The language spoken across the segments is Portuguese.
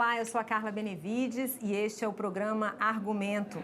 Olá, eu sou a Carla Benevides e este é o programa Argumento.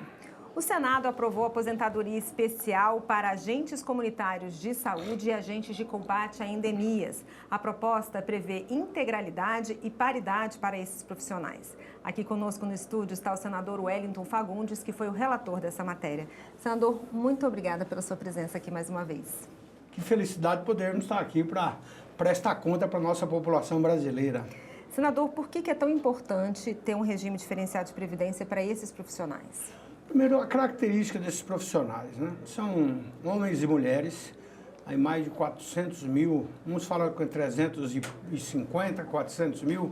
O Senado aprovou a aposentadoria especial para agentes comunitários de saúde e agentes de combate a endemias. A proposta prevê integralidade e paridade para esses profissionais. Aqui conosco no estúdio está o senador Wellington Fagundes, que foi o relator dessa matéria. Senador, muito obrigada pela sua presença aqui mais uma vez. Que felicidade podermos estar aqui para prestar conta para a nossa população brasileira. Senador, por que é tão importante ter um regime diferenciado de previdência para esses profissionais? Primeiro, a característica desses profissionais, né? São homens e mulheres, aí mais de 400 mil, uns falam com 350, 400 mil,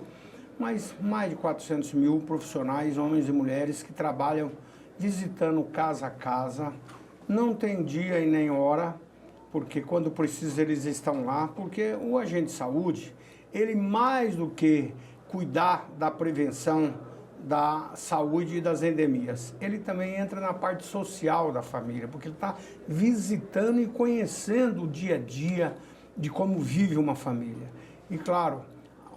mas mais de 400 mil profissionais, homens e mulheres, que trabalham visitando casa a casa, não tem dia e nem hora, porque quando precisa eles estão lá, porque o agente de saúde, ele mais do que cuidar da prevenção da saúde e das endemias, ele também entra na parte social da família, porque ele está visitando e conhecendo o dia a dia de como vive uma família. E claro,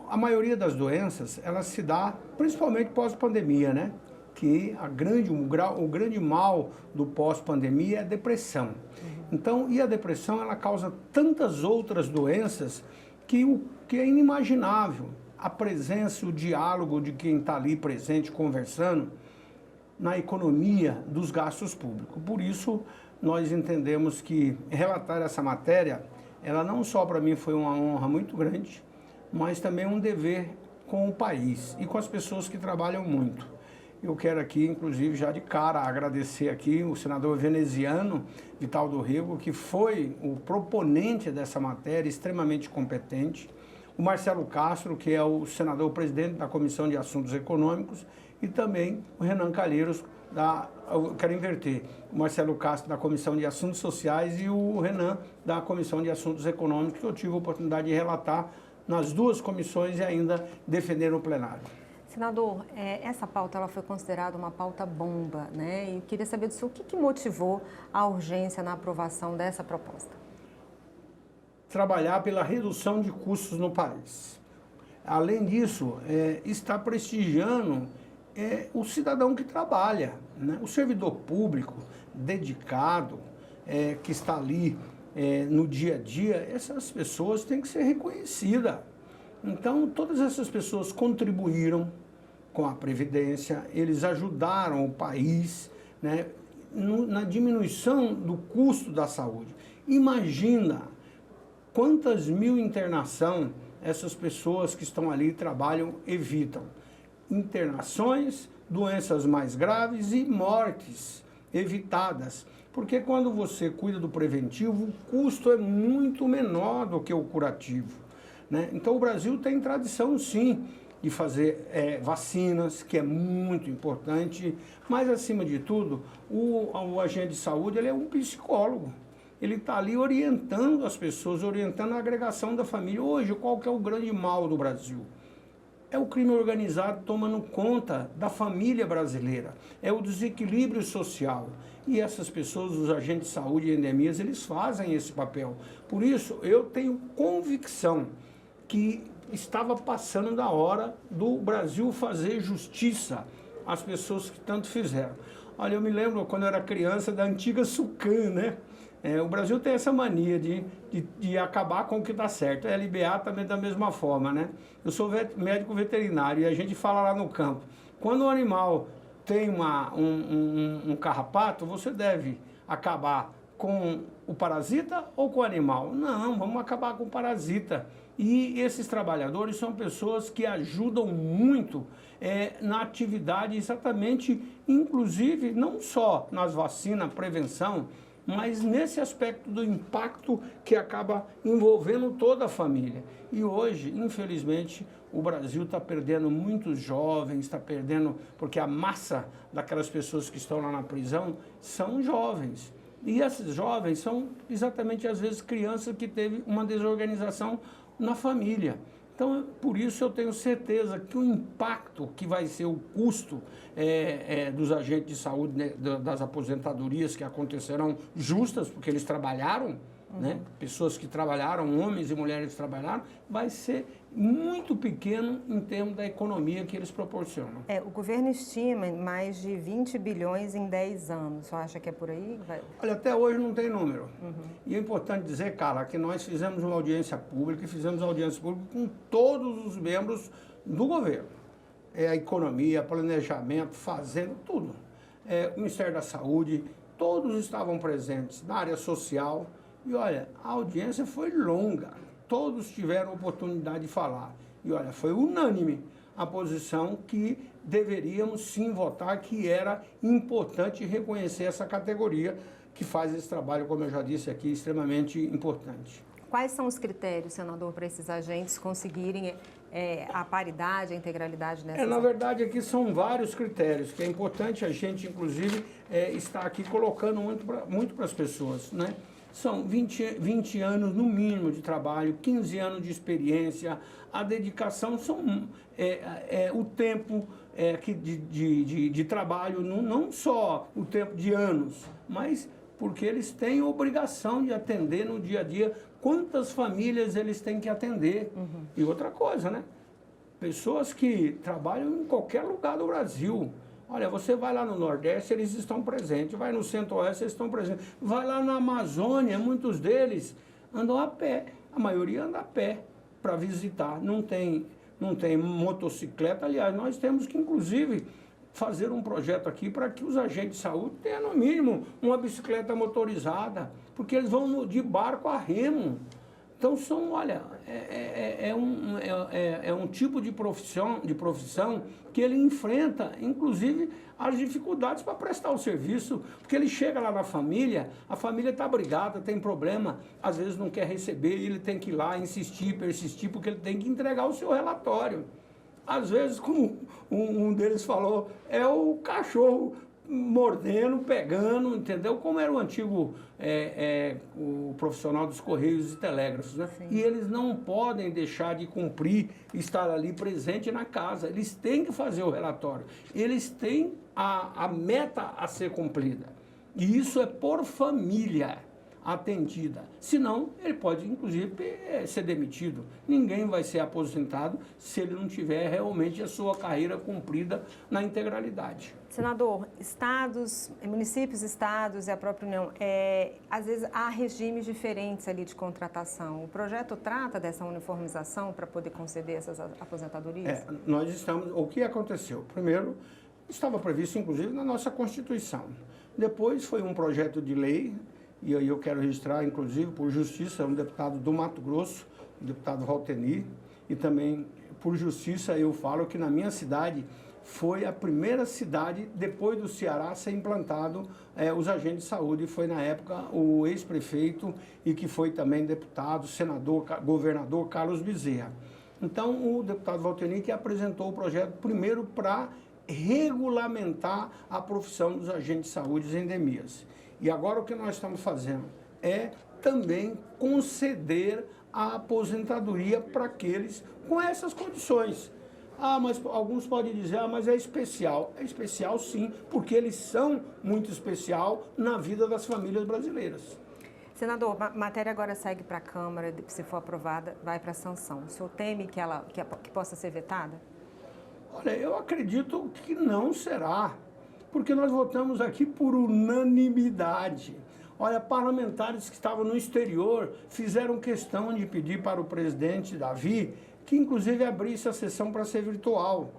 a maioria das doenças, ela se dá principalmente pós-pandemia, né? Que o grande mal do pós-pandemia é a depressão. Então, e a depressão, ela causa tantas outras doenças que é inimaginável a presença, o diálogo de quem está ali presente, conversando, na economia dos gastos públicos. Por isso, nós entendemos que relatar essa matéria, ela não só para mim foi uma honra muito grande, mas também um dever com o país e com as pessoas que trabalham muito. Eu quero aqui, inclusive, já de cara, agradecer aqui o senador veneziano, Vital do Rego, que foi o proponente dessa matéria, extremamente competente, o Marcelo Castro, que é o senador presidente da Comissão de Assuntos Econômicos, e também o Renan Calheiros, eu quero inverter, o Marcelo Castro da Comissão de Assuntos Sociais e o Renan da Comissão de Assuntos Econômicos, que eu tive a oportunidade de relatar nas duas comissões e ainda defender no plenário. Senador, essa pauta ela foi considerada uma pauta bomba, né? E eu queria saber do senhor o que motivou a urgência na aprovação dessa proposta. Trabalhar pela redução de custos no país. Além disso, está prestigiando o cidadão que trabalha, né? O servidor público dedicado, que está ali no dia a dia, essas pessoas têm que ser reconhecidas. Então, todas essas pessoas contribuíram com a Previdência, eles ajudaram o país, né, na diminuição do custo da saúde. Imagina quantas mil internações essas pessoas que estão ali trabalham evitam. Internações, doenças mais graves e mortes evitadas. Porque quando você cuida do preventivo, o custo é muito menor do que o curativo, né? Então o Brasil tem tradição sim de fazer vacinas, que é muito importante, mas acima de tudo, o agente de saúde ele é um psicólogo. Ele está ali orientando as pessoas, orientando a agregação da família. Hoje, qual que é o grande mal do Brasil? É o crime organizado tomando conta da família brasileira. É o desequilíbrio social. E essas pessoas, os agentes de saúde e endemias, eles fazem esse papel. Por isso, eu tenho convicção que estava passando da hora do Brasil fazer justiça às pessoas que tanto fizeram. Olha, eu me lembro quando eu era criança da antiga SUCAM, né? O Brasil tem essa mania de acabar com o que dá certo. A LBA também da mesma forma, né? Eu sou médico veterinário e a gente fala lá no campo, quando o animal tem um carrapato, você deve acabar com o parasita ou com o animal? Não, vamos acabar com o parasita. E esses trabalhadores são pessoas que ajudam muito na atividade exatamente, inclusive, não só nas vacinas, prevenção, mas nesse aspecto do impacto que acaba envolvendo toda a família. E hoje, infelizmente, o Brasil está perdendo muitos jovens, está perdendo, porque a massa daquelas pessoas que estão lá na prisão são jovens. E esses jovens são exatamente, às vezes, crianças que teve uma desorganização na família. Então, por isso eu tenho certeza que o impacto que vai ser o custo dos agentes de saúde, né, das aposentadorias que acontecerão justas, porque eles trabalharam, né? Pessoas que trabalharam, homens e mulheres que trabalharam, vai ser muito pequeno em termos da economia que eles proporcionam. O governo estima mais de 20 bilhões em 10 anos. Você acha que é por aí? Olha, até hoje não tem número. E é importante dizer, Carla, que nós fizemos uma audiência pública e fizemos audiência pública com todos os membros do governo. A economia, planejamento, fazenda, tudo. O Ministério da Saúde, todos estavam presentes na área social. E olha, a audiência foi longa, todos tiveram oportunidade de falar. E olha, foi unânime a posição que deveríamos sim votar, que era importante reconhecer essa categoria que faz esse trabalho, como eu já disse aqui, extremamente importante. Quais são os critérios, senador, para esses agentes conseguirem a paridade, a integralidade nessa? Na verdade, aqui são vários critérios, que é importante a gente, inclusive, estar aqui colocando muito para as pessoas, né? São 20 anos no mínimo de trabalho, 15 anos de experiência, a dedicação, o tempo de trabalho, não só o tempo de anos, mas porque eles têm obrigação de atender no dia a dia quantas famílias eles têm que atender. E outra coisa, né? Pessoas que trabalham em qualquer lugar do Brasil. Olha, você vai lá no Nordeste, eles estão presentes. Vai no Centro-Oeste, eles estão presentes. Vai lá na Amazônia, muitos deles andam a pé. A maioria anda a pé para visitar. Não tem motocicleta. Aliás, nós temos que, inclusive, fazer um projeto aqui para que os agentes de saúde tenham, no mínimo, uma bicicleta motorizada. Porque eles vão de barco a remo. Então, é um tipo de profissão que ele enfrenta, inclusive, as dificuldades para prestar o serviço, porque ele chega lá na família, a família está brigada, tem problema, às vezes não quer receber, e ele tem que ir lá insistir, persistir, porque ele tem que entregar o seu relatório. Às vezes, como um deles falou, é o cachorro mordendo, pegando, entendeu? Como era o antigo o profissional dos Correios e Telégrafos, né? Sim. E eles não podem deixar de cumprir, estar ali presente na casa. Eles têm que fazer o relatório. Eles têm a meta a ser cumprida. E isso é por família atendida. Senão, ele pode, inclusive, ser demitido. Ninguém vai ser aposentado se ele não tiver realmente a sua carreira cumprida na integralidade. Senador, municípios, estados e a própria União, às vezes há regimes diferentes ali de contratação. O projeto trata dessa uniformização para poder conceder essas aposentadorias? Nós estamos... O que aconteceu? Primeiro, estava previsto, inclusive, na nossa Constituição. Depois foi um projeto de lei, e aí eu quero registrar, inclusive, por justiça, um deputado do Mato Grosso, o deputado Valteni, e também, por justiça, eu falo que na minha cidade foi a primeira cidade, depois do Ceará, a ser implantado os agentes de saúde. Foi, na época, o ex-prefeito e que foi também deputado, senador, governador Carlos Bezerra. Então, o deputado Valteni que apresentou o projeto primeiro para regulamentar a profissão dos agentes de saúde em endemias. E agora o que nós estamos fazendo é também conceder a aposentadoria para aqueles com essas condições. Mas alguns podem dizer, mas é especial. É especial sim, porque eles são muito especial na vida das famílias brasileiras. Senador, a matéria agora segue para a Câmara, se for aprovada, vai para a sanção. O senhor teme que possa ser vetada? Olha, eu acredito que não será, porque nós votamos aqui por unanimidade. Olha, parlamentares que estavam no exterior fizeram questão de pedir para o presidente Davi que inclusive abrisse a sessão para ser virtual.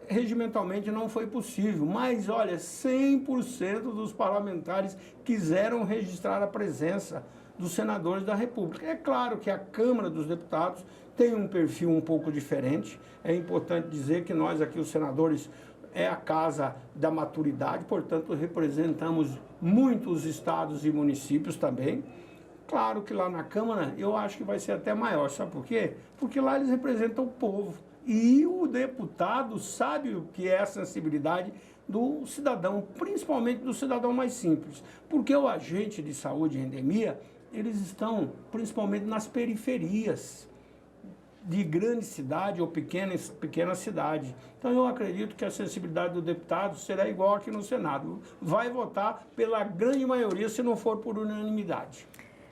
Regimentalmente não foi possível, mas olha, 100% dos parlamentares quiseram registrar a presença dos senadores da República. É claro que a Câmara dos Deputados tem um perfil um pouco diferente. É importante dizer que nós aqui, os senadores, é a casa da maturidade, portanto, representamos muitos estados e municípios também. Claro que lá na Câmara eu acho que vai ser até maior, sabe por quê? Porque lá eles representam o povo e o deputado sabe o que é a sensibilidade do cidadão, principalmente do cidadão mais simples. Porque o agente de saúde em endemia, eles estão principalmente nas periferias de grande cidade ou pequena cidade. Então eu acredito que a sensibilidade do deputado será igual aqui no Senado. Vai votar pela grande maioria, se não for por unanimidade.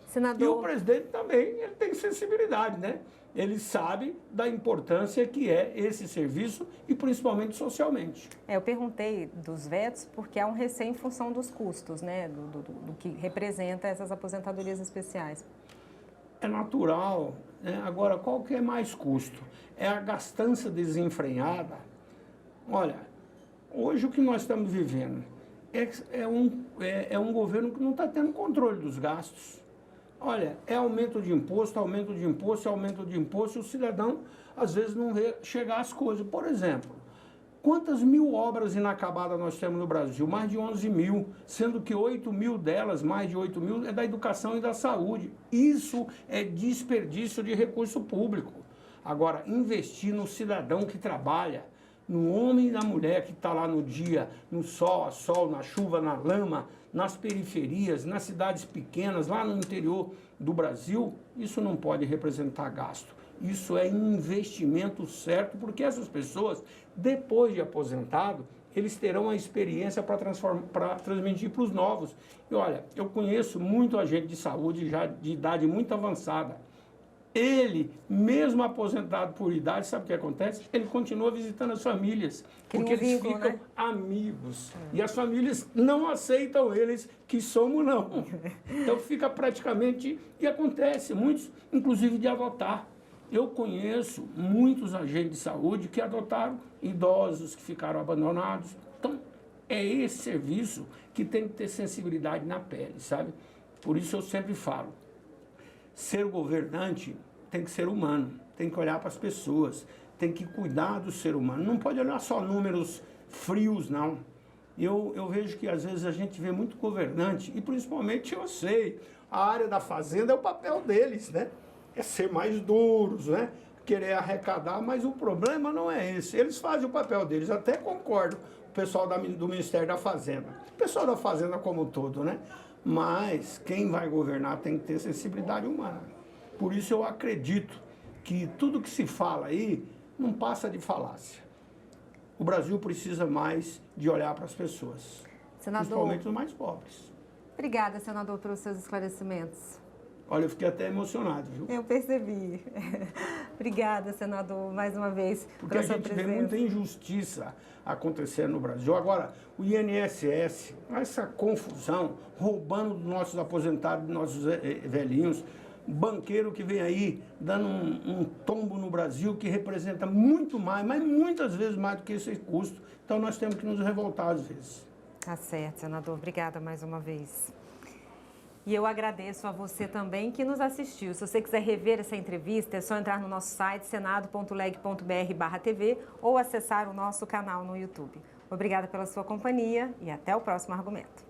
Senador... E o presidente também, ele tem sensibilidade, né? Ele sabe da importância que é esse serviço e principalmente socialmente. Eu perguntei dos vetos porque há um receio em função dos custos, né? Do que representa essas aposentadorias especiais. É natural, né? Agora, qual que é mais custo? É a gastança desenfreada. Olha, hoje o que nós estamos vivendo é um governo que não está tendo controle dos gastos. Olha, é aumento de imposto, aumento de imposto, aumento de imposto, e o cidadão às vezes não vê chegar as coisas. Por exemplo, quantas mil obras inacabadas nós temos no Brasil? Mais de 11 mil, sendo que 8 mil delas, mais de 8 mil, é da educação e da saúde. Isso é desperdício de recurso público. Agora, investir no cidadão que trabalha, no homem e na mulher que está lá no dia, no sol, a sol, na chuva, na lama, nas periferias, nas cidades pequenas, lá no interior do Brasil, isso não pode representar gasto. Isso é investimento certo, porque essas pessoas, depois de aposentado, eles terão a experiência para transmitir para os novos. E olha, eu conheço muito agente de saúde já de idade muito avançada. Ele, mesmo aposentado por idade, sabe o que acontece? Ele continua visitando as famílias, porque eles ficam amigos. E as famílias não aceitam eles que somos não. Então fica praticamente, e acontece, muitos, inclusive de adotar. Eu conheço muitos agentes de saúde que adotaram idosos que ficaram abandonados. Então, é esse serviço que tem que ter sensibilidade na pele, sabe? Por isso eu sempre falo, ser governante tem que ser humano, tem que olhar para as pessoas, tem que cuidar do ser humano. Não pode olhar só números frios, não. Eu vejo que às vezes a gente vê muito governante, e principalmente eu sei, a área da fazenda é o papel deles, né? É ser mais duros, né? Querer arrecadar, mas o problema não é esse. Eles fazem o papel deles, até concordo, o pessoal do Ministério da Fazenda. O pessoal da Fazenda como um todo, né? Mas quem vai governar tem que ter sensibilidade humana. Por isso eu acredito que tudo que se fala aí não passa de falácia. O Brasil precisa mais de olhar para as pessoas, senador, principalmente os mais pobres. Obrigada, senador, pelos seus esclarecimentos. Olha, eu fiquei até emocionado, viu? Eu percebi. Obrigada, senador, mais uma vez, porque a gente vê muita injustiça acontecendo no Brasil. Agora, o INSS, essa confusão, roubando dos nossos aposentados, dos nossos velhinhos, banqueiro que vem aí dando um tombo no Brasil que representa muito mais, mas muitas vezes mais do que esse custo. Então nós temos que nos revoltar às vezes. Tá certo, senador. Obrigada mais uma vez. E eu agradeço a você também que nos assistiu. Se você quiser rever essa entrevista, é só entrar no nosso site senado.leg.br/TV ou acessar o nosso canal no YouTube. Obrigada pela sua companhia e até o próximo argumento.